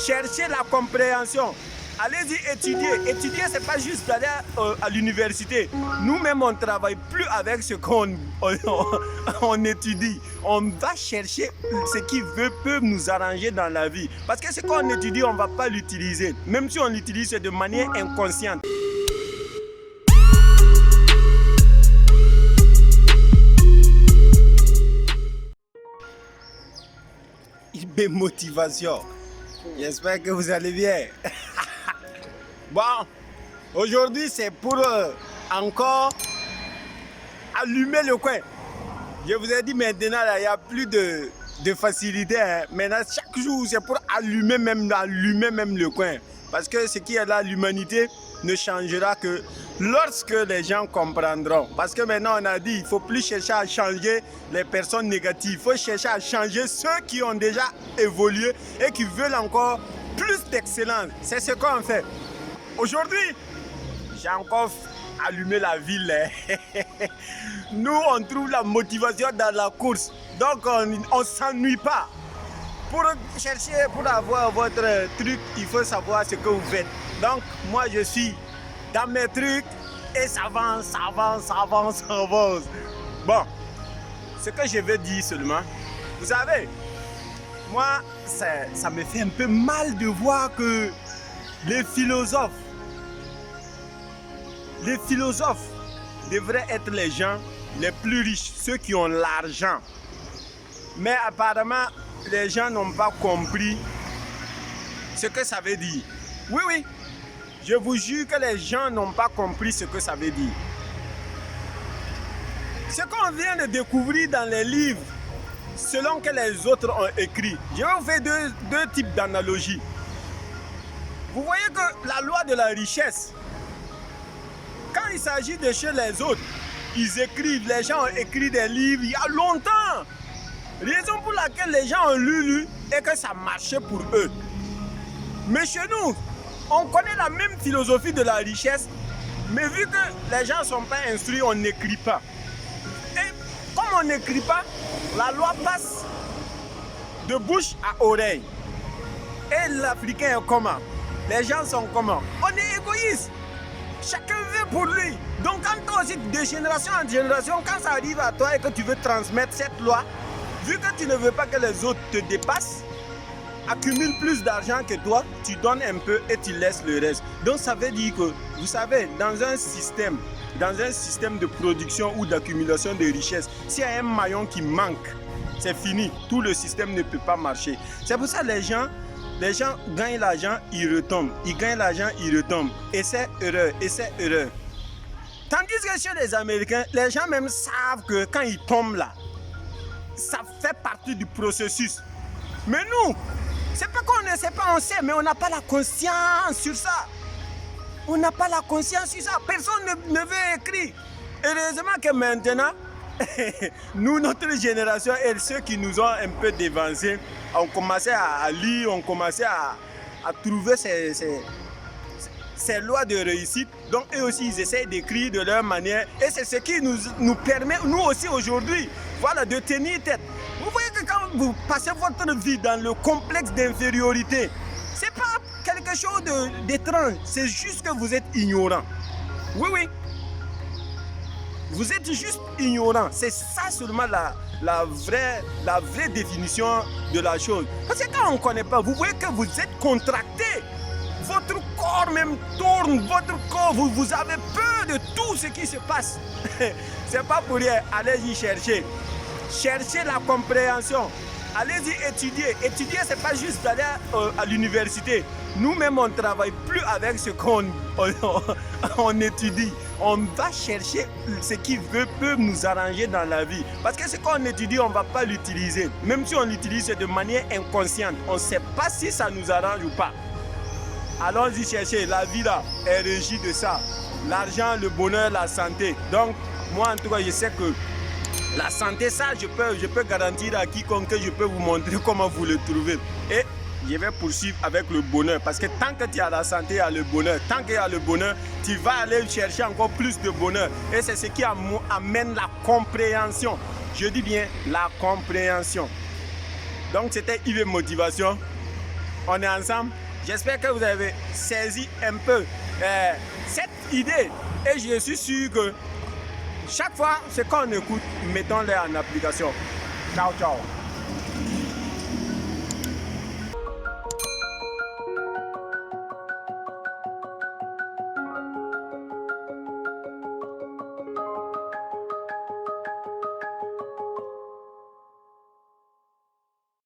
Cherchez la compréhension. Allez-y étudier. Étudier, c'est pas juste d'aller à l'université. Nous-mêmes, on ne travaille plus avec ce qu'on on étudie. On va chercher ce qui peut nous arranger dans la vie. Parce que ce qu'on étudie, on ne va pas l'utiliser. Même si on l'utilise de manière inconsciente. Motivation. J'espère que vous allez bien. Bon, aujourd'hui c'est pour encore allumer le coin. Je vous ai dit maintenant, il n'y a plus de facilité. Hein. Maintenant, chaque jour, c'est pour allumer même le coin. Parce que ce qui est là, l'humanité ne changera que lorsque les gens comprendront. Parce que maintenant, on a dit, il ne faut plus chercher à changer les personnes négatives. Il faut chercher à changer ceux qui ont déjà évolué et qui veulent encore plus d'excellence. C'est ce qu'on fait. Aujourd'hui, j'ai encore allumé la ville. Nous, on trouve la motivation dans la course. Donc, on ne s'ennuie pas. Pour chercher, pour avoir votre truc, il faut savoir ce que vous faites. Donc, moi, je suis dans mes trucs et ça avance. Bon, ce que je veux dire seulement, vous savez, moi, ça me fait un peu mal de voir que les philosophes devraient être les gens les plus riches, ceux qui ont l'argent. Mais apparemment, les gens n'ont pas compris ce que ça veut dire. Oui, je vous jure que les gens n'ont pas compris ce que ça veut dire. Ce qu'on vient de découvrir dans les livres, selon que les autres ont écrit. Je vais vous faire deux types d'analogies. Vous voyez que la loi de la richesse, quand il s'agit de chez les autres, ils écrivent, les gens ont écrit des livres il y a longtemps. Raison pour laquelle les gens ont lu et que ça marchait pour eux. Mais chez nous, on connaît la même philosophie de la richesse, mais vu que les gens ne sont pas instruits, on n'écrit pas. Et comme on n'écrit pas, la loi passe de bouche à oreille. Et l'Africain est comment? Les gens sont comment? On est égoïste. Chacun veut pour lui. Donc quand toi aussi, de génération en génération, quand ça arrive à toi et que tu veux transmettre cette loi, vu que tu ne veux pas que les autres te dépassent, accumulent plus d'argent que toi, tu donnes un peu et tu laisses le reste. Donc ça veut dire que, vous savez, dans un système de production ou d'accumulation de richesses, s'il y a un maillon qui manque, c'est fini. Tout le système ne peut pas marcher. C'est pour ça que les gens gagnent l'argent, ils retombent. Ils gagnent l'argent, ils retombent. Et c'est heureux. Tandis que chez les Américains, les gens même savent que quand ils tombent là, ça fait partie du processus. Mais nous, c'est pas qu'on ne sait pas, on sait, mais on n'a pas la conscience sur ça. Personne ne veut écrire. Heureusement que maintenant, nous, notre génération et ceux qui nous ont un peu dévancés, ont commencé à lire, ont commencé à trouver ces lois de réussite. Donc eux aussi, ils essayent d'écrire de leur manière. Et c'est ce qui nous permet, nous aussi aujourd'hui, voilà, de tenir tête. Vous voyez que quand vous passez votre vie dans le complexe d'infériorité, c'est pas quelque chose d'étrange, c'est juste que vous êtes ignorant. Oui. Vous êtes juste ignorant. C'est ça seulement la vraie définition de la chose. Parce que quand on ne connaît pas, vous voyez que vous êtes contracté. Votre corps même tourne, vous avez peur de tout ce qui se passe. C'est pas pour rien. Allez-y chercher. Cherchez la compréhension. Allez-y étudier. Étudier, c'est pas juste d'aller à l'université. Nous-mêmes, on ne travaille plus avec ce qu'on on étudie. On va chercher ce qui peut nous arranger dans la vie. Parce que ce qu'on étudie, on ne va pas l'utiliser. Même si on l'utilise de manière inconsciente. On ne sait pas si ça nous arrange ou pas. Allons-y chercher. La vie là est régie de ça. L'argent, le bonheur, la santé. Donc, moi en tout cas, je sais que la santé, ça, je peux garantir à quiconque que je peux vous montrer comment vous le trouvez. Et je vais poursuivre avec le bonheur. Parce que tant que tu as la santé, il y a le bonheur. Tant qu'il y a le bonheur, tu vas aller chercher encore plus de bonheur. Et c'est ce qui amène la compréhension. Je dis bien la compréhension. Donc, c'était Yves Motivation. on est ensemble. J'espère que vous avez saisi un peu cette idée. Et je suis sûr que chaque fois, ce qu'on écoute, mettons-les en application. Ciao, ciao.